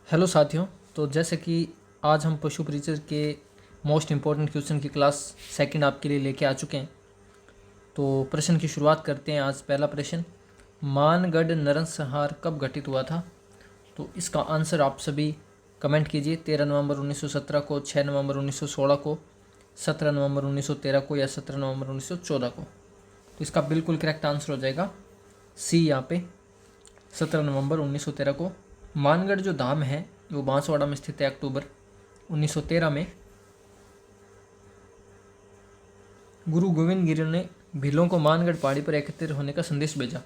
Hello साथियों। तो जैसे कि आज हम पशु परिचर के मोस्ट इम्पोर्टेंट क्वेश्चन की क्लास सेकंड आपके लिए लेके आ चुके हैं। तो प्रश्न की शुरुआत करते हैं। आज पहला प्रश्न, मानगढ़ नरसंहार कब घटित हुआ था? तो इसका आंसर आप सभी कमेंट कीजिए। 13 नवंबर 1917 को, 6 नवंबर 1916 को, 17 नवंबर 1913 को या 17 नवंबर 1914 को। तो इसका बिल्कुल करेक्ट आंसर हो जाएगा सी यहाँ पे 17 नवंबर 1913 को। मानगढ़ जो धाम है वो बांसवाड़ा में स्थित है। अक्टूबर 1913 में गुरु गोविंद गिरि ने भीलों को मानगढ़ पहाड़ी पर एकत्रित होने का संदेश भेजा।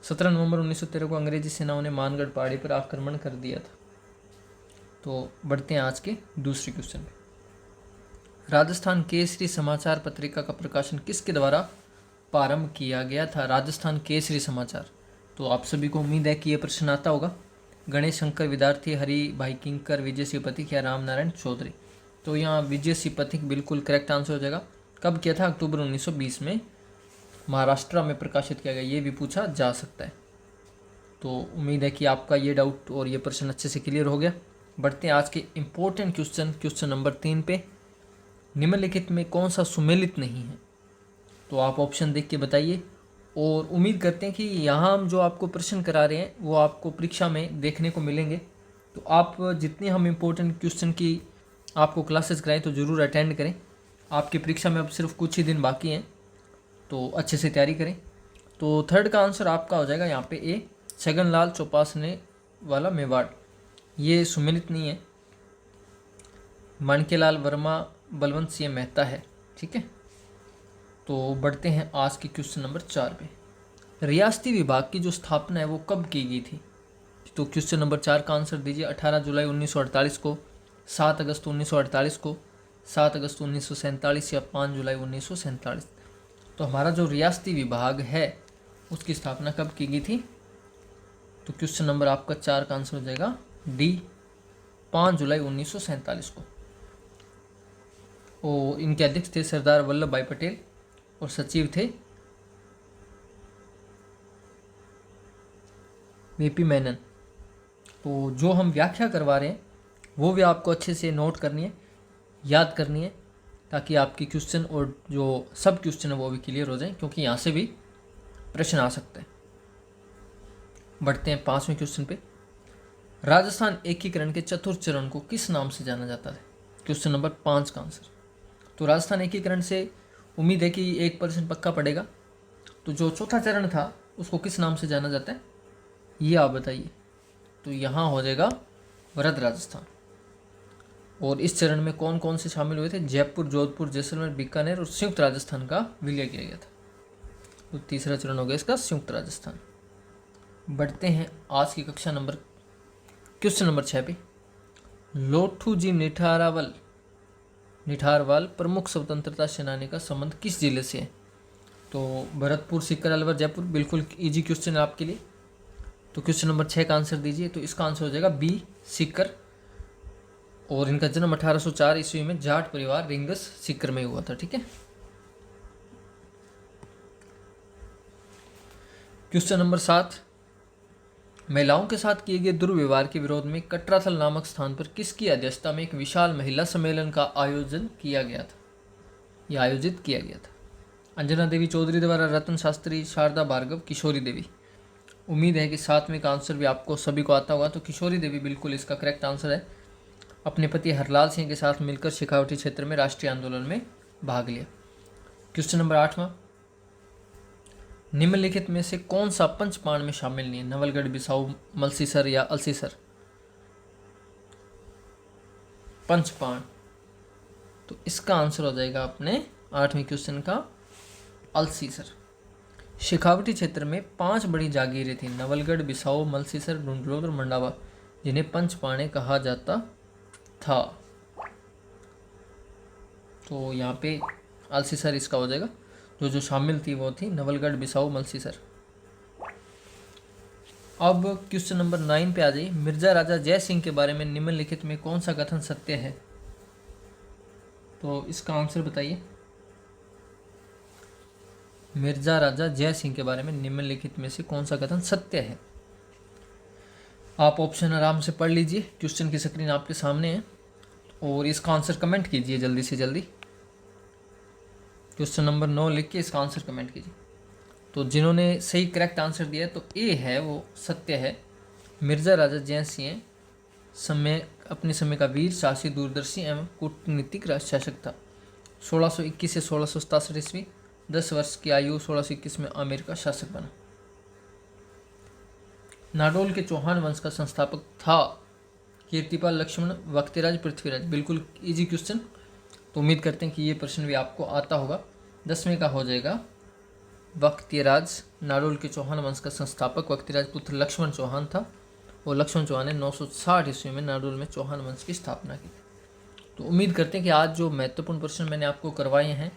17 नवंबर 1913 को अंग्रेजी सेनाओं ने मानगढ़ पहाड़ी पर आक्रमण कर दिया था। तो बढ़ते हैं आज के दूसरे क्वेश्चन पे। राजस्थान केसरी समाचार पत्रिका का प्रकाशन किसके द्वारा प्रारंभ किया गया था? राजस्थान केसरी समाचार। तो आप सभी को उम्मीद है कि यह प्रश्न आता होगा। गणेश शंकर विद्यार्थी, हरि भाई किंकर, विजय सिंह पथिक या राम नारायण चौधरी। तो यहाँ विजय सिंह पथिक बिल्कुल करेक्ट आंसर हो जाएगा। कब किया था? अक्टूबर 1920 में महाराष्ट्र में प्रकाशित किया गया। ये भी पूछा जा सकता है। तो उम्मीद है कि आपका ये डाउट और ये प्रश्न अच्छे से क्लियर हो गया। बढ़ते हैं आज के इम्पोर्टेंट क्वेश्चन नंबर 3 पे। निम्नलिखित में कौन सा सुमेलित नहीं है? तो आप ऑप्शन देख के बताइए। और उम्मीद करते हैं कि यहाँ हम जो आपको प्रश्न करा रहे हैं वो आपको परीक्षा में देखने को मिलेंगे। तो आप जितने हम इम्पोर्टेंट क्वेश्चन की आपको क्लासेस कराएं तो ज़रूर अटेंड करें। आपकी परीक्षा में अब सिर्फ कुछ ही दिन बाकी हैं, तो अच्छे से तैयारी करें। तो थर्ड का आंसर आपका हो जाएगा यहाँ पे ए, छगनलाल चौपासने वाला मेवाड़। ये सुमेलित नहीं है। माणकेलाल वर्मा बलवंत सिंह मेहता है। ठीक है। तो बढ़ते हैं आज के क्वेश्चन नंबर 4 पे। रियासती विभाग की जो स्थापना है वो कब की गई थी? तो क्वेश्चन नंबर 4 का आंसर दीजिए। 18 जुलाई 1948 को, 7 अगस्त 1948 को, 7 अगस्त 1947 या 5 जुलाई 1947। तो हमारा जो रियासती विभाग है उसकी स्थापना कब की गई थी? तो क्वेश्चन नंबर आपका 4 का आंसर हो जाएगा डी, 5 जुलाई 1947 को। और इनके अध्यक्ष थे सरदार वल्लभ भाई पटेल और सचिव थे वीपी मेनन। तो जो हम व्याख्या करवा रहे हैं वो भी आपको अच्छे से नोट करनी है, याद करनी है, ताकि आपकी क्वेश्चन और जो सब क्वेश्चन है वो भी क्लियर हो जाए, क्योंकि यहाँ से भी प्रश्न आ सकते हैं। बढ़ते हैं 5वें क्वेश्चन पे। राजस्थान एकीकरण के चतुर्थ चरण को किस नाम से जाना जाता है? क्वेश्चन नंबर 5 का आंसर। तो राजस्थान एकीकरण से उम्मीद है कि 1% पक्का पड़ेगा। तो जो चौथा चरण था उसको किस नाम से जाना जाता है, ये आप बताइए। तो यहाँ हो जाएगा वृहद राजस्थान। और इस चरण में कौन कौन से शामिल हुए थे? जयपुर, जोधपुर, जैसलमेर, बीकानेर और संयुक्त राजस्थान का विलय किया गया था। तो तीसरा चरण हो गया इसका संयुक्त राजस्थान। बढ़ते हैं आज की कक्षा नंबर क्वेश्चन नंबर 6 पे। लोठू जी निठारवाल प्रमुख स्वतंत्रता सेनानी का संबंध किस जिले से है? तो भरतपुर, सीकर, अलवर, जयपुर। बिल्कुल इजी क्वेश्चन है आपके लिए। तो क्वेश्चन नंबर 6 का आंसर दीजिए। तो इसका आंसर हो जाएगा बी, सीकर। और इनका जन्म 1804 ईस्वी में जाट परिवार रिंगस, सीकर में हुआ था। ठीक है। क्वेश्चन नंबर 7, महिलाओं के साथ किए गए दुर्व्यवहार के विरोध में कटराथल नामक स्थान पर किसकी अध्यक्षता में एक विशाल महिला सम्मेलन का आयोजित किया गया था? अंजना देवी चौधरी द्वारा, रतन शास्त्री, शारदा भार्गव, किशोरी देवी। उम्मीद है कि 7वें का आंसर भी आपको सभी को आता होगा। तो किशोरी देवी बिल्कुल इसका करेक्ट आंसर है। अपने पति हरलाल सिंह के साथ मिलकर शेखावटी क्षेत्र में राष्ट्रीय आंदोलन में भाग लिया। क्वेश्चन नंबर 8वां, निम्नलिखित में से कौन सा पंचपाण में शामिल नहीं है? नवलगढ़, बिसाऊ, मलसीसर या अलसीसर। पंचपाण। तो इसका आंसर हो जाएगा अपने 8वें क्वेश्चन का अलसीसर। शेखावटी क्षेत्र में 5 बड़ी जागीरें थी, नवलगढ़, बिसाऊ, मलसीसर, ढूंढलोर और मंडावा, जिन्हें पंचपाणे कहा जाता था। तो यहाँ पे अलसीसर इसका हो जाएगा। जो शामिल थी वो थी नवलगढ़, बिसाऊ, मलसीसर। अब क्वेश्चन नंबर 9 पे आ जाइए। मिर्जा राजा जय सिंह के बारे में निम्नलिखित में कौन सा कथन सत्य है? तो इसका आंसर बताइए। मिर्जा राजा जय सिंह के बारे में निम्नलिखित में से कौन सा कथन सत्य है? आप ऑप्शन आराम से पढ़ लीजिए, क्वेश्चन की स्क्रीन आपके सामने है, और इसका आंसर कमेंट कीजिए जल्दी से जल्दी। क्वेश्चन नंबर 9 लिख के इसका आंसर कमेंट कीजिए। तो जिन्होंने सही करेक्ट आंसर दिया है तो ए है वो सत्य है। मिर्ज़ा राजा जैन सिंह अपने समय का वीर, साहसी, दूरदर्शी एवं कूटनीतिक शासक था। 1621 से 1667 ईस्वी, 10 वर्ष की आयु 1621 में आमेर का शासक बना। नाडोल के चौहान वंश का संस्थापक था कीर्तिपाल, लक्ष्मण, वक्तिराज, पृथ्वीराज। बिल्कुल इजी क्वेश्चन, तो उम्मीद करते हैं कि ये प्रश्न भी आपको आता होगा। 10वें का हो जाएगा वक्तिराज। नाडोल के चौहान वंश का संस्थापक वक्तिराज पुत्र लक्ष्मण चौहान था, और लक्ष्मण चौहान ने 960 ईस्वी में नाडोल में चौहान वंश की स्थापना की थी। तो उम्मीद करते हैं कि आज जो महत्वपूर्ण प्रश्न मैंने आपको करवाए हैं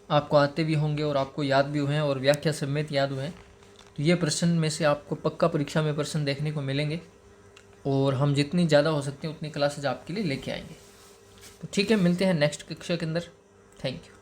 आपको आते भी होंगे और आपको याद भी हुए हैं और व्याख्या समेत याद हुए हैं। तो ये प्रश्न में से आपको पक्का परीक्षा में प्रश्न देखने को मिलेंगे, और हम जितनी ज़्यादा हो सकते हैं उतनी क्लासेज आपके लिए लेके आएंगे। तो ठीक है, मिलते हैं नेक्स्ट कक्षा के अंदर। Thank you.